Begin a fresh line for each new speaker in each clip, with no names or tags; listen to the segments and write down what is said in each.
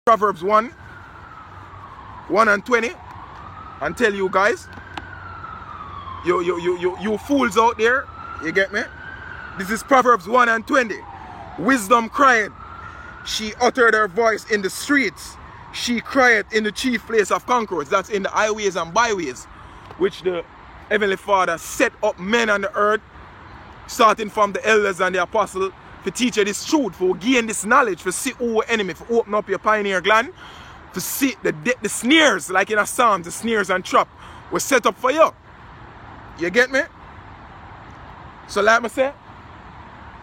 Proverbs 1 and 20 and tell you guys, you fools out there, you get me? This is Proverbs 1 and 20. Wisdom cried, she uttered her voice in the streets. She cried in the chief place of concourse. That's in the highways and byways, which the Heavenly Father set up men on the earth, starting from the elders and the apostles, to teach you this truth, for gain this knowledge, for see who enemy, for open up your pioneer gland, for see the snares, like in a psalm, the snares and trap were set up for you. You get me? So like I say,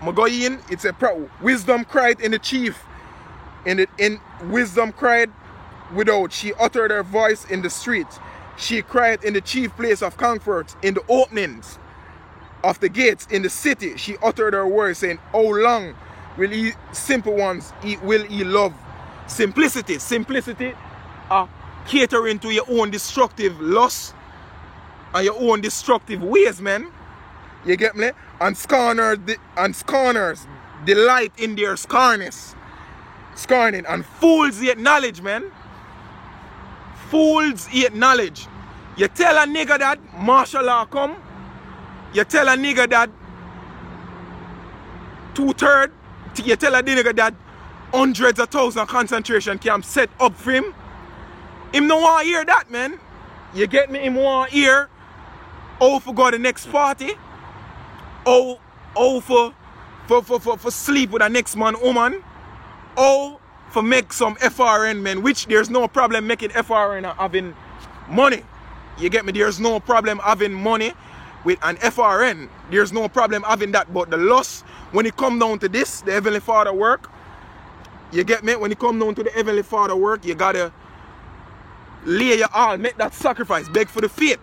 I'm go in, it's a wisdom cried in the chief, in wisdom cried without, she uttered her voice in the streets. She cried in the chief place of comfort, in the openings of the gates in the city. She uttered her words, saying, how long will ye simple ones will ye love simplicity? Simplicity are catering to your own destructive lusts and your own destructive ways, man. You get me? And scorners delight in their scorning. And fools hate knowledge, man. Fools hate knowledge. You tell a nigga that martial law come, you tell a nigga that you tell a nigga that hundreds of thousands concentration camps set up for him. Him no want to hear that, man. You get me? Him want to hear how for go to the next party, how for sleep with the next man, woman, how for make some FRN, man, which there's no problem making FRN and having money. You get me? There's no problem having money with an FRN. There's no problem having that. But the lust, when it come down to this, the Heavenly Father work, you get me? When it come down to the Heavenly Father work, you gotta lay your all, make that sacrifice, beg for the faith.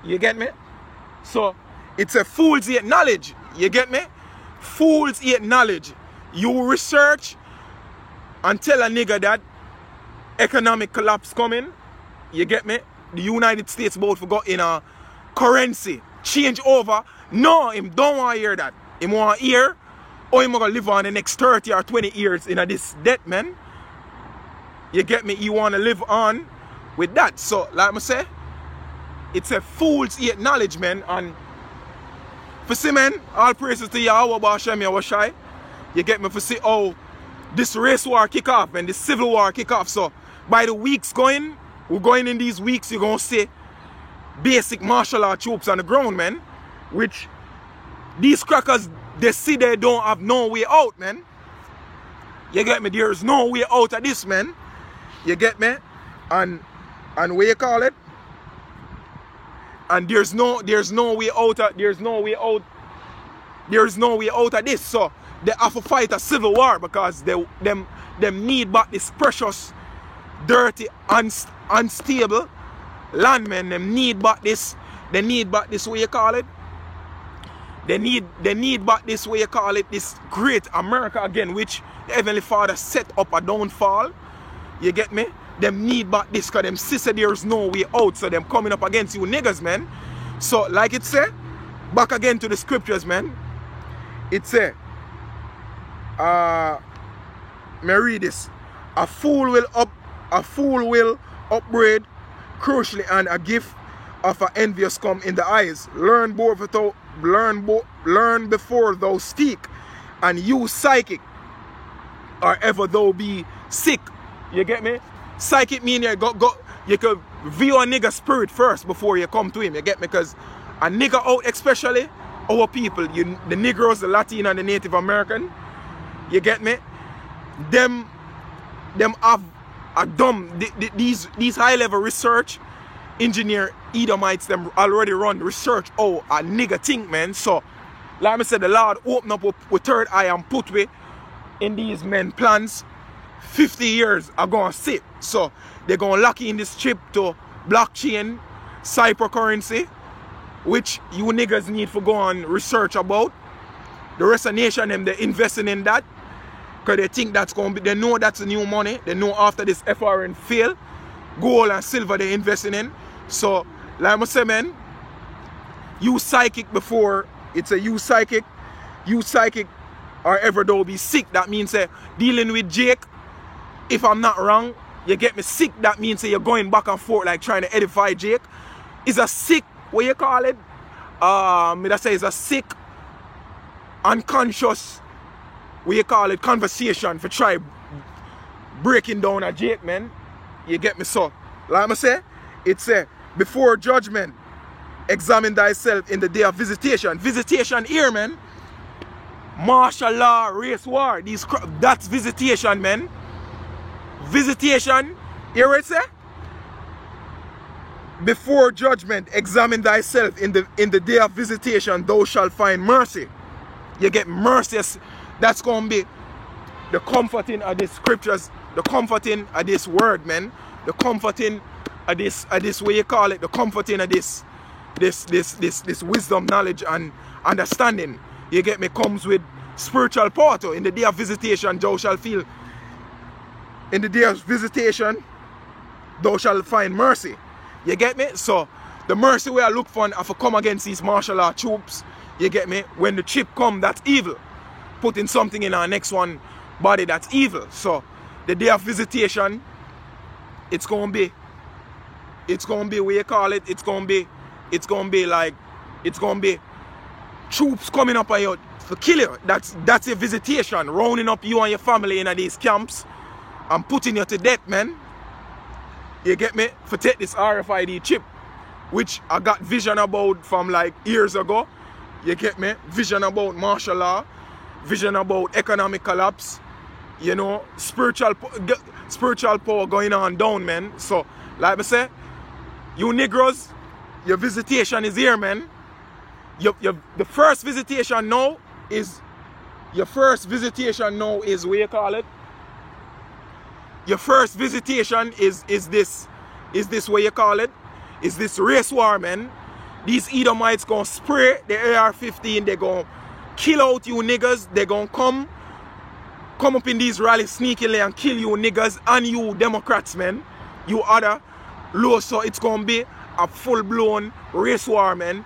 You get me? So it's a fool's hate knowledge. You get me? Fools hate knowledge. You research and tell a nigga that economic collapse coming. You get me? The United States about to go in a currency change over. No, him don't want to hear that. Him want to hear how him gonna live on the next 30 or 20 years in this debt, man. You get me? He want to live on with that. So like I say, it's a fool's hate knowledge, man. And for see, man, all praises to Yahweh Ba'Shem Yahushai. You get me? For see how this race war kick off and this civil war kick off. So by the weeks going, we're going in these weeks, you're gonna see basic martial law troops on the ground, man. Which these crackers, they see they don't have no way out, man. You get me? There's no way out of this, man. You get me? And what you call it? And there's no way out of this. So they have to fight a civil war because them need back this precious, dirty, unstable land, man. Them need back this. They need back this, way you call it. They need back this, way you call it, this great America again, which the Heavenly Father set up a downfall. You get me? Them need back this because them sister there's no way out. So them coming up against you niggas, man. So like it say, back again to the scriptures, man. It say, me read this. A fool will upbraid crucially, and a gift of an envious come in the eyes. Learn before thou speak, and use psychic, or ever thou be sick. You get me? Psychic mean you could view a nigga spirit first before you come to him. You get me? Because a nigga out, especially our people, the Negroes, the Latin and the Native American, you get me? Them have a dumb, these high level research engineer Edomites, them already run research a nigga think, man. So like I said, the Lord open up with third eye and put we in these men plans 50 years are gonna sit. So they're gonna lock in this chip to blockchain, cybercurrency, which you niggas need to go and research about. The rest of the nation, them, they're investing in that because they think that's gonna be, they know that's the new money. They know after this FRN fail, gold and silver they're investing in. So like I say, man, use psychic before. It's a use psychic or ever though be sick. That means dealing with Jake if I'm not wrong, you get me, sick, that means you're going back and forth like trying to edify Jake. It's a sick, what you call it? Me that say it's a sick, unconscious, what you call it, conversation for try breaking down a Jake, man. You get me? So, like I say, it's before judgment, examine thyself in the day of visitation. Visitation here, man. Martial law, race war, that's visitation, man. Visitation, hear what it say? Before judgment, examine thyself in the day of visitation, thou shalt find mercy. You get mercy. That's going to be the comforting of the scriptures, the comforting of this word, man. The comforting of this way you call it, the comforting of this wisdom, knowledge, and understanding. You get me? Comes with spiritual power too. In the day of visitation, thou shalt feel. In the day of visitation, thou shalt find mercy. You get me? So, the mercy we are looking for if I come against these martial law troops, you get me? When the chip come, that's evil. Putting something in our next one body, that's evil. So, the day of visitation, it's gonna be what you call it, it's gonna be troops coming up on you to kill you. That's a visitation, rounding up you and your family in these camps and putting you to death, man. You get me? For take this RFID chip, which I got vision about from like years ago. You get me? Vision about martial law, vision about economic collapse, you know, spiritual power going on down, man. So, like I say, you Negroes, your visitation is here, man. The first visitation now is what you call it? Your first visitation is this what you call it? Is this race war, man. These Edomites gonna spray the AR-15, they gonna kill out you niggas, they gonna come up in these rallies sneakily and kill you niggas and you Democrats, man. You other low, so it's gonna be a full-blown race war, man.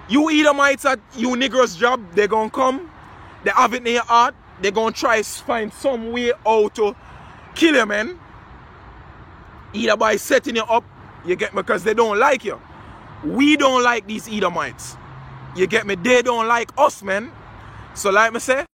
You Edomites at you Negroes job, they gonna come, they have it in your heart, they gonna try to find some way out to kill you, man. Either by setting you up, you get me, because they don't like you. We don't like these Edomites. You get me? They don't like us, man. So like me say,